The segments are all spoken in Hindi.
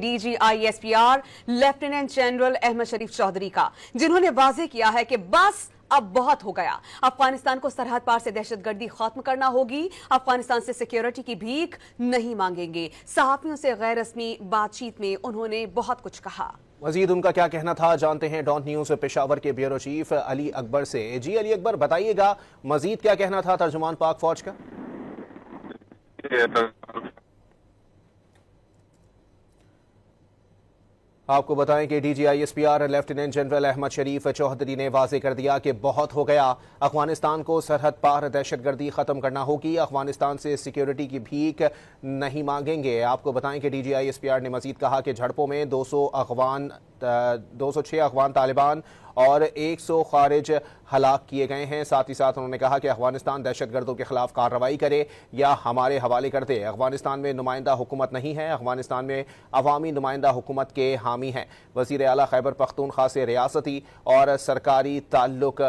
DGISPR लेफ्टिनेंट जनरल अहमद शरीफ चौधरी का, जिन्होंने वाजे किया है कि बस अब बहुत हो गया। अफगानिस्तान को सरहद पार से दहशतगर्दी खत्म करना होगी। अफगानिस्तान से सिक्योरिटी की भीख नहीं मांगेंगे। सहाफियों से गैर रस्मी बातचीत में उन्होंने बहुत कुछ कहा। मजीद उनका क्या कहना था जानते हैं डॉन न्यूज पेशावर के ब्यूरो चीफ अली अकबर से। जी अली अकबर, बताइएगा मजीद क्या कहना था तर्जुमान पाक फौज का? आपको बताएं कि DGISPR लेफ्टिनेंट जनरल अहमद शरीफ चौधरी ने वाजे कर दिया कि बहुत हो गया। अफगानिस्तान को सरहद पार दहशतगर्दी खत्म करना होगी। अफगानिस्तान से सिक्योरिटी की भीख नहीं मांगेंगे। आपको बताएं कि DGISPR ने मजीद कहा कि झड़पों में 206 अफगान तालिबान और 100 खारिज हलाक किए गए हैं। साथ ही साथ उन्होंने कहा कि अफगानिस्तान दहशतगर्दों के खिलाफ कार्रवाई करे या हमारे हवाले कर दे। अफगानिस्तान में नुमाइंदा हुकूमत नहीं है, अफगानिस्तान में अवामी नुमाइंदा हुकूमत के हामी हैं। वज़ीर आला खैबर पख्तूनख्वा से रियासती और सरकारी ताल्लुक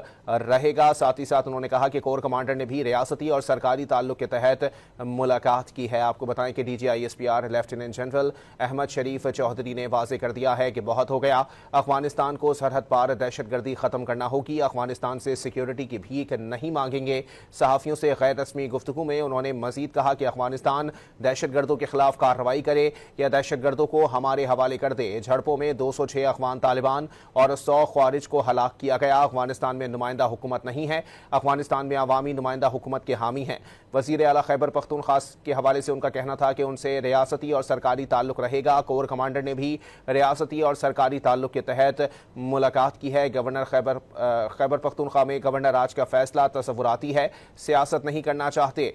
रहेगा। साथ ही साथ उन्होंने कहा कि कोर कमांडर ने भी रियासती और सरकारी ताल्लुक के तहत मुलाकात की है। आपको बताएं कि DGISPR लेफ्टिनेंट जनरल अहमद शरीफ चौधरी ने वाजे कर दिया है कि बहुत हो गया। अफगानिस्तान को सरहद पार दहशतगर्दी खत्म करना होगी। अफगानिस्तान से सिक्योरिटी की भीख नहीं मांगेंगे। सहाफियों से गैर रस्मी गुफ्तगू में उन्होंने मजीद कहा कि अफगानिस्तान दहशतगर्दों के खिलाफ कार्रवाई करे या दहशतगर्दों को हमारे हवाले कर दे। झड़पों में 206 अफगान तालिबान और 100 ख्वारिज को हलाक किया गया। अफगानिस्तान में नुमाइंदा हुकूमत नहीं है, अफगानिस्तान में अवामी नुमाइंदा हुकूमत के हामी हैं। वज़ीर आला खैबर पख्तूनख्वा के हवाले से उनका कहना था कि उनसे रियासती और सरकारी ताल्लुक रहेगा। कोर कमांडर ने भी रियासती और सरकारी ताल्लुक के तहत मुलाकात की है। गवर्नर खैबर पख्तूनख्वा में गवर्नर राज का फैसला तसव्वुराती है, सियासत नहीं करना चाहते।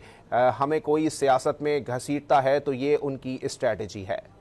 हमें कोई सियासत में घसीटता है तो ये उनकी स्ट्रैटेजी है।